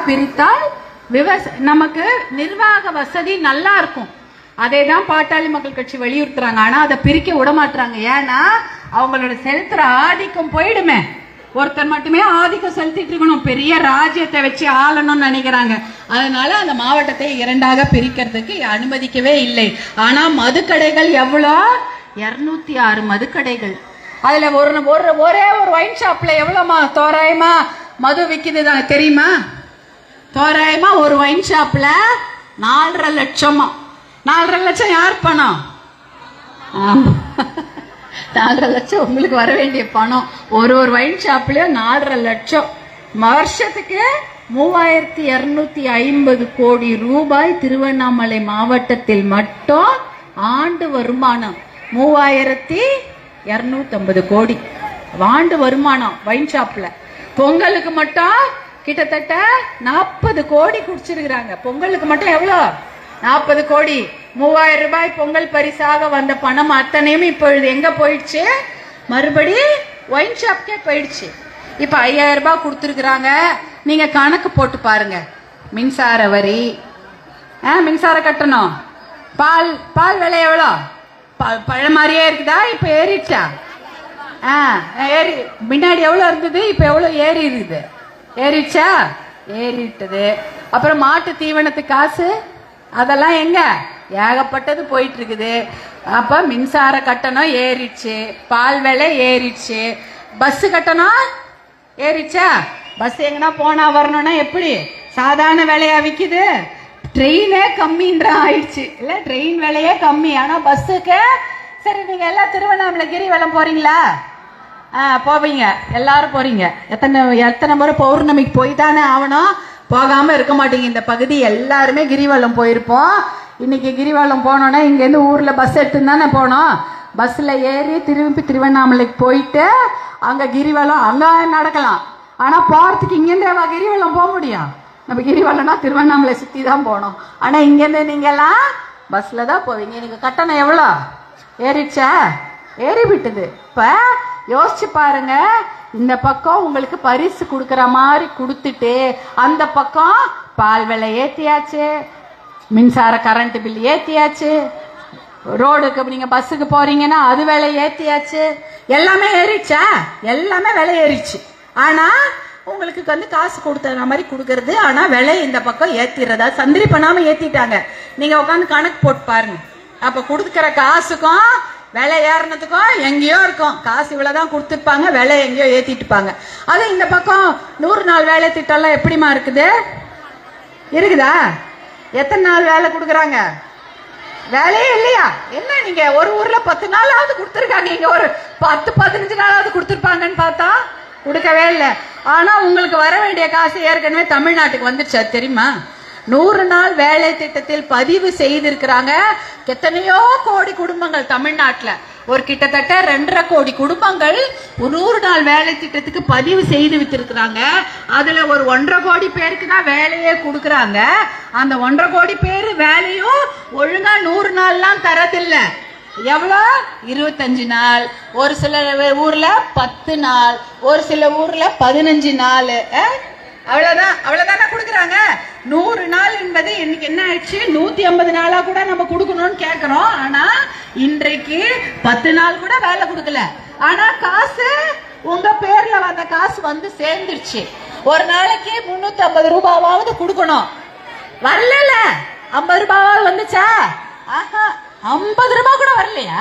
பிரித்தால் நமக்கு நிர்வாக வசதி நல்லா இருக்கும். அதே தான் பாட்டாளி மக்கள் கட்சி வலியுறுத்துறாங்க. ஆனா அதை பிரிக்க விட மாட்டாங்க. ஏன்னா அவங்களோட செலுத்துற ஆதிக்கம் போயிடுமே. ஒருத்தர் மட்டுமே ஆதிக்கம் செலுத்திட்டு இருக்கணும், பெரிய ராஜ்யத்தை வச்சு ஆளணும்னு நினைக்கிறாங்க. அதனால அந்த மாவட்டத்தை இரண்டாக பிரிக்கிறதுக்கு அனுமதிக்கவே இல்லை. ஆனா மதுக்கடைகள் எவ்வளோ? 206 மதுக்கடைகள். அதுல ஒரே ஒரு ஒயின் ஷாப்ல எவ்வளவுமா தோராயமா மது விக்குது தெரியுமா? தோராயமா ஒரு ஒயின் ஷாப்ல 4.5 லட்சமா. 4.5 லட்சம் யார் பணம்? 4.5 லட்சம் உங்களுக்கு வர வேண்டிய பணம். ஒரு ஒயின் ஷாப்லயும் 4.5 லட்சம். வருஷத்துக்கு 3250 கோடி ரூபாய் திருவண்ணாமலை மாவட்டத்தில் மட்டும் ஆண்டு வருமானம் 3250 கோடி ஆண்டு வருமானம் ஒயின் ஷாப்ல. பொங்கலுக்கு மட்டும் கிட்டத்தட்ட 40 கோடி குடிச்சிருக்கிறாங்க. பொங்கலுக்கு மட்டும் எவ்வளோ? 40 கோடி. 3000 ரூபாய் பொங்கல் பரிசாக வந்த பணம் அத்தனையும் இப்பொழுது எங்க போயிடுச்சு? மறுபடி ஒயின் ஷாப்கே போயிடுச்சு. இப்ப 5000 ரூபாய் கொடுத்துருக்குறாங்க. நீங்க கணக்கு போட்டு பாருங்க. மின்சார வரி, மின்சார கட்டணம், பால் விலை எவ்வளோ? பழ மாதிரியே இருக்குதா? இப்ப ஏறிடுச்சா? ஏறி முன்னாடி எவ்வளவு இருந்தது, இப்ப எவ்வளவு ஏறி இருக்குது? ஏறிடுச்சா? ஏறிட்டது. அப்புறம் மாட்டு தீவனத்துக்கு காசு, அதெல்லாம் எங்க? ஏகப்பட்டது போயிட்டு இருக்குது. அப்ப மின்சார கட்டணம் ஏறிடுச்சு, பால் விலை ஏறிடுச்சு, பஸ் கட்டணம் ஏறிடுச்சா? பஸ் எங்கன்னா போனா வரணும்னா எப்படி? சாதாரண விலையா விக்குது? ட்ரெயினே கம்மின்ற ஆயிடுச்சு இல்ல? ட்ரெயின் விலையே கம்மி. ஆனா பஸ்ஸுக்கு சரி. நீங்க எல்லாம் திருவண்ணாமலை கிரிவலம் போறீங்களா? போவீங்க, எல்லாரும் போறீங்க. எத்தனை முறை பௌர்ணமிக்கு போய் தானே ஆகணும், போகாம இருக்க மாட்டீங்க. இந்த பகுதி எல்லாருமே கிரிவலம் போயிருப்போம். இன்னைக்கு கிரிவலம் போனோன்னா இங்கேருந்து ஊர்ல பஸ் எடுத்துன்னு தானே போனோம். பஸ்ல ஏறி திரும்பி திருவண்ணாமலைக்கு போயிட்டு அங்க கிரிவலம் அங்க நடக்கலாம். ஆனா போறதுக்கு இங்கேருந்து கிரிவலம் போக முடியும்? நம்ம கிரிவலம்னா திருவண்ணாமலை சுத்தி தான் போனோம். ஆனா இங்கேருந்து நீங்க எல்லாம் பஸ்ல தான் போவீங்க. நீங்க கட்டணம் எவ்வளோ ஏறிச்சா? ஏறி விட்டுது. இப்ப யோசிச்சு பாருங்க. இந்த பக்கம் உங்களுக்கு பரிசு கொடுக்கற மாதிரி கொடுத்துட்டு அந்த பக்கம் பால் விலை ஏத்தியாச்சு, மின்சார கரண்ட் பில் ஏத்தியாச்சு, ரோடுக்கு நீங்க பஸ்ஸுக்கு போறீங்கன்னா அது விலை ஏத்தியாச்சு. எல்லாமே ஏறிச்சா? எல்லாமே விலை ஏறிச்சு. ஆனா உங்களுக்கு காசு கொடுத்த மாதிரி கொடுக்கறது. ஆனா விலை இந்த பக்கம் ஏத்திடுறதா? சந்திரி பண்ணாம ஏத்திட்டாங்க. நீங்க உட்காந்து கணக்கு போட்டு பாருங்க. அப்ப கொடுக்கிற காசுக்கும் விலை ஏறினதுக்கும் எங்கேயோ இருக்கும். காசு இவ்வளவுதான் கொடுத்துருப்பாங்க, விலை எங்கேயோ ஏத்திட்டுப்பாங்க. அது இந்த பக்கம் 100 நாள் வேலை திட்டம் எல்லாம் எப்படிமா இருக்குது? இருக்குதா? எத்தனை நாள் வேலை கொடுக்குறாங்க? வேலையே இல்லையா? என்ன நீங்க ஒரு ஊர்ல 10 நாளாவது கொடுத்துருக்காங்க, இங்க ஒரு 10-15 நாளாவது கொடுத்துருப்பாங்கன்னு பார்த்தா கொடுக்கவே இல்லை. ஆனா உங்களுக்கு வர வேண்டிய காசு ஏற்கனவே தமிழ்நாட்டுக்கு வந்துருச்சா தெரியுமா? 100 நாள் வேலை திட்டத்தில் பதிவு செய்திருக்கிறாங்க. எத்தனையோ கோடி குடும்பங்கள் தமிழ்நாட்டில், ஒரு கிட்டத்தட்ட 2.5 கோடி குடும்பங்கள் 100 நாள் வேலை திட்டத்துக்கு பதிவு செய்து வித்திருக்கிறாங்க. அதுல ஒரு 1.5 கோடி பேருக்கு தான் வேலையே கொடுக்கறாங்க. அந்த 1.5 கோடி பேரு வேலையும் ஒழுங்கா 100 நாள்லாம் தரதில்லை. எவ்வளோ? 25 நாள், ஒரு சில ஊர்ல 10 நாள், ஒரு சில ஊர்ல 15 நாள். அவ்வளவுதானே கொடுக்குறாங்க. 100 நாள் என்பது இன்னைக்கு என்ன ஆயிடுச்சு? 150 நாளா கூட நம்ம கொடுக்கணும்னு கேட்கிறோம். ஆனா இன்றைக்கு 10 நாள் கூட வேலை கொடுக்கல. ஆனா காசு உங்க பேர்ல வந்த காசு வந்து சேர்ந்துருச்சு. ஒரு நாளைக்கு 350 ரூபாவாவது கொடுக்கணும். வரல. 50 ரூபாவாவது வந்துச்சா? 50 ரூபாய் கூட வரலையா?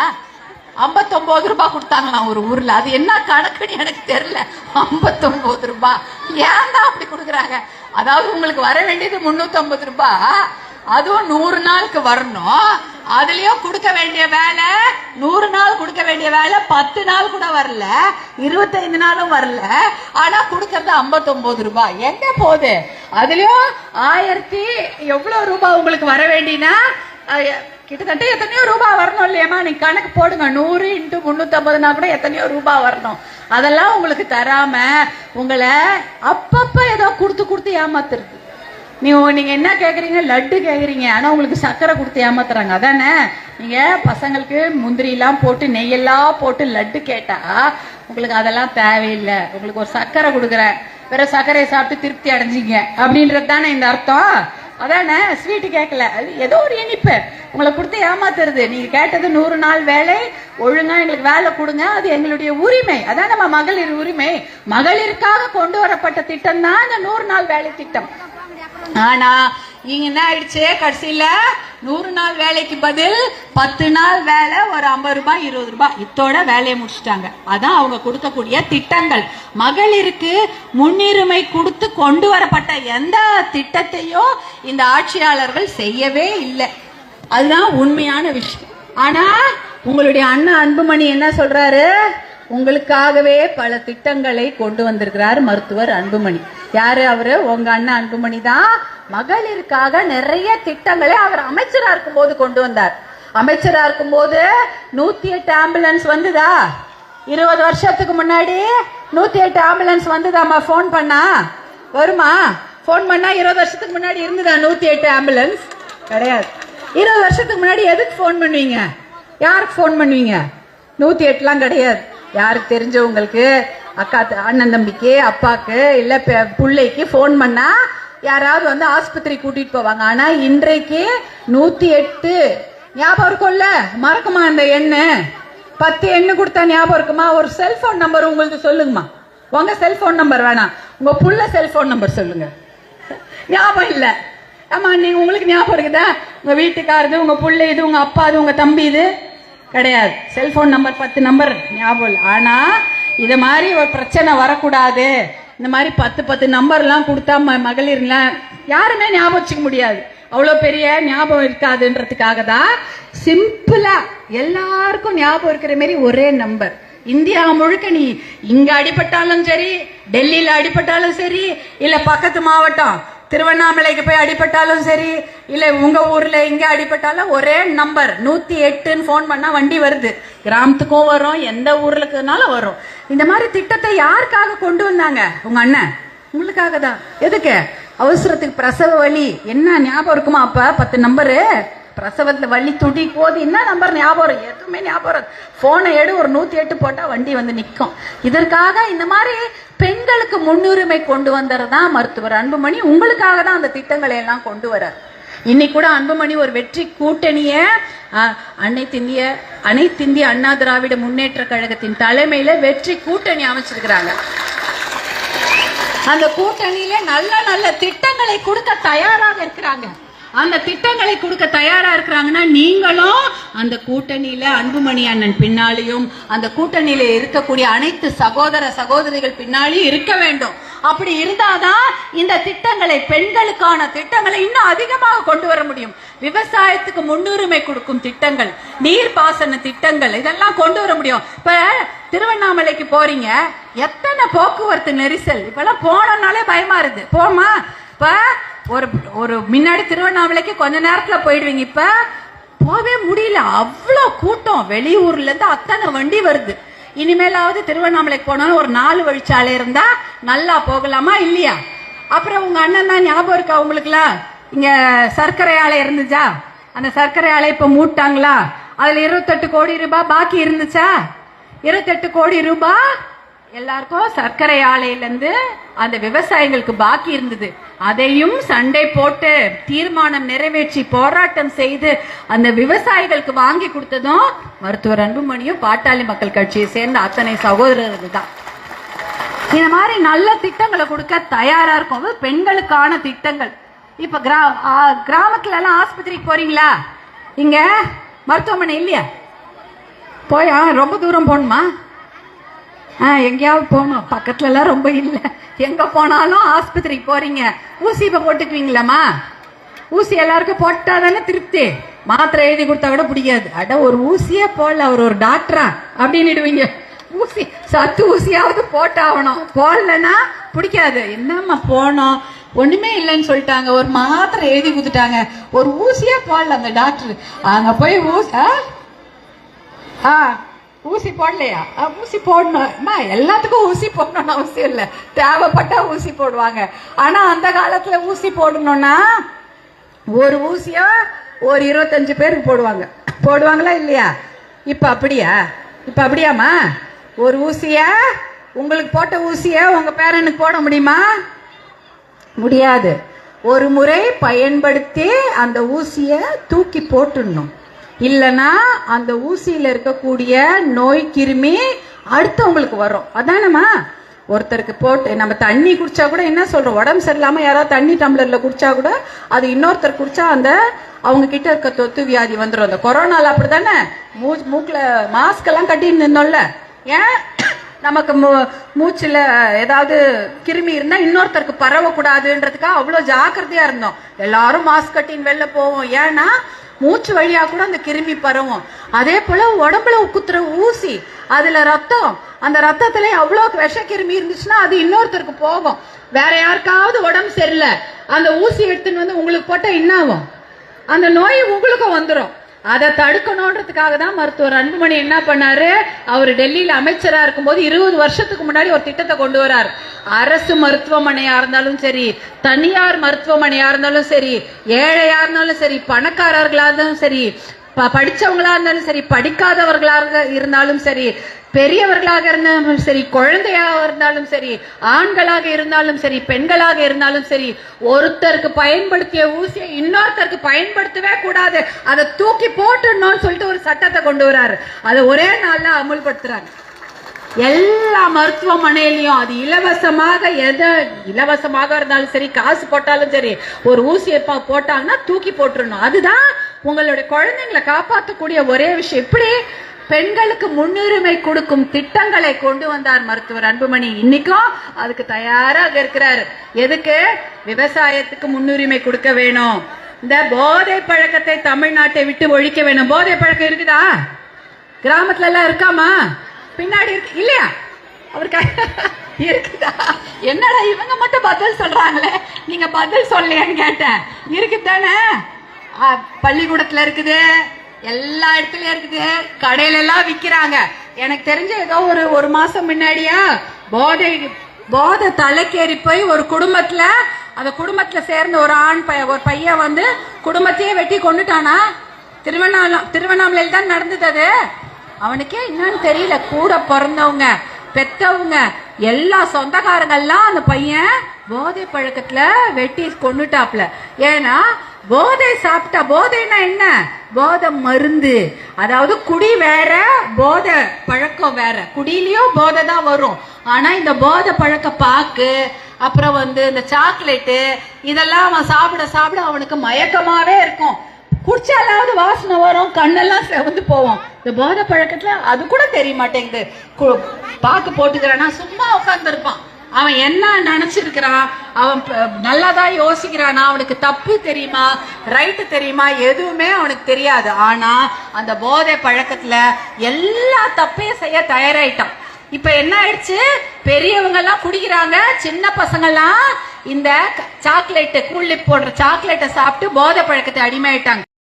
59 ரூபாய் கொடுத்தாங்களா ஒரு ஊர்ல. அது என்ன கணக்குன்னு எனக்கு தெரியல. 59 ரூபாய் ஏன் தான் அப்படி கொடுக்குறாங்க? அதாவது உங்களுக்கு வர வேண்டியது 350 ரூபாய், அதுவும் 100 நாளுக்கு வரணும். அதுலயும் கொடுக்க வேண்டிய வேலை 100 நாள் கொடுக்க வேண்டிய வேலை 10 நாள் கூட வரல, 25 நாளும் வரல. ஆனா கொடுக்கறது 59 ரூபாய். எங்க போகுது? அதுலயும் 1000 எவ்வளவு ரூபாய் உங்களுக்கு வர வேண்டினா கிட்டத்தட்ட எத்தனையோ ரூபாய் வரணும் இல்லையம்மா? நீங்க கணக்கு போடுங்க. 100 × 350 கூட எத்தனையோ ரூபாய் வரணும். அதெல்லாம் உங்களுக்கு தராம உங்களை அப்பப்ப ஏதோ கொடுத்து ஏமாத்துறது. நீங்க என்ன கேக்குறீங்க? லட்டு கேக்குறீங்க. ஆனா உங்களுக்கு சர்க்கரை கொடுத்து ஏமாத்துறாங்க. அதானே? நீங்க பசங்களுக்கு முந்திரி எல்லாம் போட்டு நெய்யெல்லாம் போட்டு லட்டு கேட்டா உங்களுக்கு அதெல்லாம் தேவையில்லை. உங்களுக்கு ஒரு சர்க்கரை கொடுக்குறேன், வேற சர்க்கரையை சாப்பிட்டு திருப்தி அடைஞ்சிங்க அப்படின்றது தானே இந்த அர்த்தம். அதானே, ஸ்வீட்டு கேட்கல, அது ஏதோ ஒரு இனிப்பு உங்களை கொடுத்து ஏமாத்துறது. நீங்க கேட்டது 100 நாள் வேலை, ஒழுங்கா எங்களுக்கு வேலை கொடுங்க, அது எங்களுடைய உரிமை. அதான் நம்ம மகளிர் உரிமை. மகளிருக்காக கொண்டு வரப்பட்ட திட்டம் தான் இந்த 100 நாள் வேலை திட்டம். ஆனா இங்க என்ன ஆயிடுச்சு, கடைசியில 100 நாள் வேலைக்கு பதில் 10 நாள் வேலை, ஒரு 50 ரூபாய் 20 ரூபாய் இத்தோட வேலையை முடிச்சுட்டாங்க. அதான் அவங்க கொடுக்கக்கூடிய திட்டங்கள். மகளிருக்கு முன்னுரிமை கொடுத்து கொண்டு வரப்பட்ட எந்த திட்டத்தையும் இந்த ஆட்சியாளர்கள் செய்யவே இல்லை. அதுதான் உண்மையான விஷயம். ஆனா உங்களுடைய அண்ணன் அன்புமணி என்ன சொல்றாரு, உங்களுக்காகவே பல திட்டங்களை கொண்டு வந்திருக்கிறார் மருத்துவர் அன்புமணி. யாரு அவரு? உங்க அண்ணன் அன்புமணி தான். மகளிருக்காக நிறைய திட்டங்களை அவர் அமைச்சரா இருக்கும் போது கொண்டு வந்தார். அமைச்சரா இருக்கும் போது 108 ஆம்புலன்ஸ் வந்துதா? 20 வருஷத்துக்கு முன்னாடி 108 ஆம்புலன்ஸ் வந்துதாமா? போன் பண்ணா வருமா? போன் பண்ணா 20 வருஷத்துக்கு முன்னாடி இருந்துதா 108 ஆம்புலன்ஸ்? கிடையாது. 20 வருஷத்துக்கு முன்னாடி எதுக்கு போன் பண்ணுவீங்க? யாருக்கு போன் பண்ணுவீங்க? 108லாம் கிடையாது. யாருக்கு தெரிஞ்சவங்களுக்கு, அக்கா அண்ணன் தம்பிக்கு, அப்பாக்கு, இல்ல பிள்ளைக்கு போன் பண்ணா யாராவது வந்து ஆஸ்பத்திரி கூட்டிட்டு போவாங்க. ஆனா இன்றைக்கு 108 ஞாபகம் இருக்கும்ல? மறக்குமா அந்த எண்ணு? 10 எண்ணு கொடுத்தா ஞாபகம் இருக்குமா? ஒரு செல்போன் நம்பர் உங்களுக்கு சொல்லுங்கம்மா. உங்க செல்போன் நம்பர் வேணாம், உங்க புள்ள செல்போன் நம்பர் சொல்லுங்க. ஞாபகம் இல்ல? ஆமா, நீங்க உங்களுக்கு ஞாபகம் இருக்குதா? உங்க வீட்டுக்காரது, உங்க புள்ள இது, உங்க அப்பா இது, உங்க தம்பி இது கிடையாது. செல்போன் நம்பர் 10 நம்பர் ஞாபகம் இல்லை. ஆனா இத மாதிரி ஒரு பிரச்சனை வரக்கூடாது, இந்த மாதிரி 10 நம்பர்லாம் கொடுத்தா மகளிர்லாம் யாருமே ஞாபகம் வச்சுக்க முடியாது, அவ்வளவு பெரிய ஞாபகம் இருக்காதுன்றதுக்காக தான் சிம்பிளா எல்லாருக்கும் ஞாபகம் இருக்கிற மாதிரி ஒரே நம்பர். இந்தியா முழுக்க நீ இங்க அடிபட்டாலும் சரி, டெல்லியில அடிபட்டாலும் சரி, இல்ல பக்கத்து மாவட்டம் திருவண்ணாமலைக்கு போய் அடிபட்டாலும் சரி, இல்ல உங்க ஊர்ல இங்க அடிபட்டாலும் ஒரே நம்பர் 108ன்னு போன் பண்ணா வண்டி வருது. கிராமத்துக்கும் வரும், எந்த ஊர்லக்குனாலும் வரும். இந்த மாதிரி திட்டத்தை யாருக்காக கொண்டு வந்தாங்க? உங்க அண்ணன் உங்களுக்காக தான். எதுக்கு? அவசரத்துக்கு பிரசவ வலி என்ன ஞாபகம் இருக்குமா? அப்ப 10 நம்பரு. பிரசவத்துல வலி துடி போது என்ன நம்பர் ஞாபகம்? எதுவுமே ஞாபகம். போனை எடு, ஒரு 108 போட்டா வண்டி வந்து நிற்கும். இதற்காக இந்த மாதிரி பெண்களுக்கு முன்னுரிமை கொண்டு வந்ததுதான் மருத்துவர் அன்புமணி. உங்களுக்காக தான் அந்த திட்டங்களை எல்லாம் கொண்டு வர. இன்னைக்கு கூட அன்புமணி ஒரு வெற்றி கூட்டணிய அனைத்திந்திய அண்ணா திராவிட முன்னேற்ற கழகத்தின் தலைமையில வெற்றி கூட்டணி அமைச்சிருக்கிறாங்க. அந்த கூட்டணியில நல்ல நல்ல திட்டங்களை கொடுக்க தயாராக இருக்கிறாங்க. அந்த திட்டங்களை கொடுக்க தயாரா இருக்கிறாங்கன்னா நீங்களும் அந்த கூட்டணியில அன்புமணி அண்ணன் பின்னாலையும், அந்த கூட்டணியில இருக்கக்கூடிய அனைத்து சகோதர சகோதரிகள் பின்னாலையும் இருக்க வேண்டும். அப்படி இருந்தாதான் இந்த திட்டங்களை, பெண்களுக்கான திட்டங்களை இன்னும் அதிகமாக கொண்டு வர முடியும். விவசாயத்துக்கு முன்னுரிமை கொடுக்கும் திட்டங்கள், நீர்ப்பாசன திட்டங்கள், இதெல்லாம் கொண்டு வர முடியும். இப்ப திருவண்ணாமலைக்கு போறீங்க, எத்தனை போக்குவரத்து நெரிசல். இப்பெல்லாம் போனோம்னாலே பயமா இருக்கு. போமா? இப்ப ஒரு முன்னாடி திருவண்ணாமலைக்கு கொஞ்ச நேரத்துல போயிடுவீங்க, இப்ப போவே முடியல, அவ்வளவு கூட்டம். வெளியூர்ல இருந்து அத்தனை வண்டி வருது. இனிமேலாவது திருவண்ணாமலைக்கு போனாலும் ஒரு 4 வழிச்சாலை இருந்தா நல்லா போகலாமா இல்லையா? அப்புறம் உங்க அண்ணன் தான் ஞாபகம் இருக்கா உங்களுக்குலாம்? இங்க சர்க்கரை ஆலை இருந்துச்சா? அந்த சர்க்கரை ஆலை இப்ப மூட்டாங்களா? அதுல 28 கோடி ரூபாய் பாக்கி இருந்துச்சா? 28 கோடி ரூபாய் எல்லாருக்கும் சர்க்கரை ஆலையிலிருந்து அந்த விவசாயிகளுக்கு பாக்கி இருந்தது. அதையும் சண்டை போட்டு தீர்மானம் நிறைவேற்றி போராட்டம் செய்து அந்த விவசாயிகளுக்கு வாங்கி கொடுத்ததும் மருத்துவர் அன்புமணியும் பாட்டாளி மக்கள் கட்சியை சேர்ந்த அத்தனை சகோதரர்கள் தான். இந்த மாதிரி நல்ல திட்டங்களை கொடுக்க தயாரா இருக்கும். பெண்களுக்கான திட்டங்கள். இப்ப கிராமத்துல எல்லாம் ஆஸ்பத்திரிக்கு போறீங்களா? இங்க மருத்துவமனை இல்லையா? போயா ரொம்ப தூரம் போகணுமா? எங்கேயாவது போகணும், பக்கத்துல எல்லாம் ரொம்ப இல்லை. எங்க போனாலும் ஆஸ்பத்திரிக்கு போறீங்க, ஊசி இப்ப போட்டுக்குவீங்களாமா? ஊசி எல்லாருக்கும் போட்டாதானே திருப்தி. மாத்திரை எழுதி கொடுத்தா கூட பிடிக்காது. அட ஒரு ஊசியே போடல, அவர் ஒரு டாக்டரா அப்படின்னுடுவீங்க. ஊசி சத்து ஊசியாவது போட்டாகணும், போடலன்னா பிடிக்காது. என்னம்மா போனோம், ஒண்ணுமே இல்லைன்னு சொல்லிட்டாங்க, ஒரு மாத்திரை எழுதி கொடுத்துட்டாங்க, ஒரு ஊசியே போடல அந்த டாக்டர். அங்க போய் ஊசி போடலையா? ஊசி போடணும், எல்லாத்துக்கும் ஊசி போடணும்னு அவசியம் இல்லை, தேவைப்பட்டா ஊசி போடுவாங்க. ஆனா அந்த காலத்துல ஊசி போடணும்னா ஒரு ஊசியா ஒரு 25 பேருக்கு போடுவாங்களா இல்லையா? இப்ப அப்படியா? இப்ப அப்படியாமா? ஒரு ஊசியா உங்களுக்கு போட்ட ஊசிய உங்க பேரனுக்கு போட முடியுமா? முடியாது. ஒரு முறை பயன்படுத்தி அந்த ஊசிய தூக்கி போட்டுடணும். இல்லனா அந்த ஊசியில இருக்கக்கூடிய நோய் கிருமி அடுத்தவங்களுக்கு வரும். அதானமா? ஒருத்தருக்கு போட்டு நம்ம தண்ணி குடிச்சா கூட என்ன சொல்றோம், உடம்பு சரியில்லாம யாராவது தண்ணி டம்ளர்ல குடிச்சா கூட அது இன்னொருத்தர் குடிச்சா அந்த அவங்க கிட்ட இருக்க தொத்து வியாதி வந்துடும். அந்த கொரோனால அப்படித்தானே மூக்குல மாஸ்க் எல்லாம் கட்டின்னு நின்னோம்ல. ஏன்? நமக்கு மூச்சுல ஏதாவது கிருமி இருந்தா இன்னொருத்தருக்கு பரவக்கூடாதுன்றதுக்காக அவ்வளவு ஜாக்கிரதையா இருந்தோம். எல்லாரும் மாஸ்க் கட்டின்னு வெளில போவோம். ஏன்னா மூச்சு வழியா கூட அந்த கிருமி பரவும். அதே போல உடம்புல குத்துற ஊசி, அதுல ரத்தம், அந்த ரத்தத்துல அவ்வளவு விஷ கிருமி இருந்துச்சுன்னா அது இன்னொருத்தருக்கு போகும். வேற யாருக்காவது உடம்பு சரியில்லை, அந்த ஊசி எடுத்துன்னு வந்து உங்களுக்கு போட்டா என்ன ஆகும்? அந்த நோய் உங்களுக்கும் வந்துடும். அதை தடுக்கணும்ன்றதுக்காக தான் மருத்துவர் அன்புமணி என்ன பண்ணாரு, அவர் டெல்லியில அமைச்சரா இருக்கும்போது 20 வருஷத்துக்கு முன்னாடி ஒரு திட்டத்தை கொண்டு வராரு. அரசு மருத்துவமனையா இருந்தாலும் சரி, தனியார் மருத்துவமனையா இருந்தாலும் சரி, ஏழையா இருந்தாலும் சரி, பணக்காரர்களா இருந்தாலும் சரி, படிச்சவங்களா இருந்தாலும் சரி, படிக்காதவர்களாக இருந்தாலும் சரி, பெரியவர்களாக இருந்தாலும் சரி, குழந்தையாக இருந்தாலும் சரி, ஆண்களாக இருந்தாலும் சரி, பெண்களாக இருந்தாலும் சரி, ஒருத்தருக்கு பயன்படுத்திய ஊசியை இன்னொருத்தருக்கு பயன்படுத்தவே கூடாது, அதை தூக்கி போட்டுடணும்னு சொல்லிட்டு ஒரு சட்டத்தை கொண்டு வராரு. அதை ஒரே நாள்ல அமுல்படுத்துறாரு. எல்லா மருத்துவமனையிலையும் அது இலவசமாக, இலவசமாக இருந்தாலும் சரி, காசு போட்டாலும் சரி, ஒரு ஊசியை போட்டாங்கன்னா தூக்கி போட்டுடணும். அதுதான் உங்களுடைய குழந்தைங்களை காப்பாற்றக்கூடிய ஒரே விஷயம். இப்படி பெண்களுக்கு முன்னுரிமை கொடுக்கும் திட்டங்களை கொண்டு வந்தார் மருத்துவர் அன்புமணி. இன்னைக்கும் அதுக்கு தயாராக இருக்கிறார். எதுக்கு? விவசாயத்துக்கு முன்னுரிமை கொடுக்க வேணும். இந்த போதை பழக்கத்தை தமிழ்நாட்டை விட்டு ஒழிக்க வேணும். போதை பழக்கம் இருக்குதா? கிராமத்துல எல்லாம் இருக்காமா? பின்னாடி இருக்கு இல்லையா? அவருக்கு இருக்குதா? என்னடா இவங்க மட்டும் பதில் சொல்றாங்களே, நீங்க பதில் சொல்லலையான்னு கேட்டேன். இருக்குதானே? பள்ளிக்கூடத்துல இருக்குது, எல்லா இடத்துலயும் இருக்குது, கடையில எல்லாம் விக்கிறாங்க. எனக்கு தெரிஞ்ச ஏதோ ஒரு மாசம் முன்னாடியா போதை தலைக்கேறி போய் ஒரு குடும்பத்துல, அந்த குடும்பத்துல சேர்ந்த ஒரு ஒரு பையன் வந்து குடும்பத்தையே வெட்டி கொண்டுட்டானா. திருவண்ணாமலையில் தான் நடந்தது அது. அவனுக்கே என்னன்னு தெரியல, கூட பிறந்தவங்க, பெத்தவங்க, எல்லா சொந்தக்காரங்கெல்லாம் அந்த பையன் போதை பழக்கத்துல வெட்டி கொண்டுட்டாப்ல. ஏன்னா போதை சாப்பிட்டா, போதைன்னா என்ன? போதை மருந்து. அதாவது குடி வேற, போதை பழக்கம் வேற. குடியிலயும் போதை தான் வரும். ஆனா இந்த போதை பழக்க பாக்கு, அப்புறம் வந்து இந்த சாக்லேட்டு, இதெல்லாம் அவன் சாப்பிட சாப்பிட அவனுக்கு மயக்கமாவே இருக்கும். குடிச்சாலாவது வாசனை வரும், கண்ணெல்லாம் செவந்து போவோம். இந்த போதை பழக்கத்துல அது கூட தெரிய மாட்டேங்குது. பாக்கு போட்டுக்கிறானா, சும்மா உட்கார்ந்து இருப்பான். அவன் என்ன நினைச்சிருக்கிறான், அவன் நல்லாதான் யோசிக்கிறானா, அவனுக்கு தப்பு தெரியுமா, ரைட்டு தெரியுமா, எதுவுமே அவனுக்கு தெரியாது. ஆனா அந்த போதை பழக்கத்துல எல்லா தப்பையும் செய்ய தயாராயிட்டான். இப்ப என்ன ஆயிடுச்சு, பெரியவங்க எல்லாம் குடிக்கிறாங்க, சின்ன பசங்க எல்லாம் இந்த சாக்லேட், கூலிப் போடுற சாக்லேட்டை சாப்பிட்டு போதை பழக்கத்தை அடிமையாயிட்டாங்க.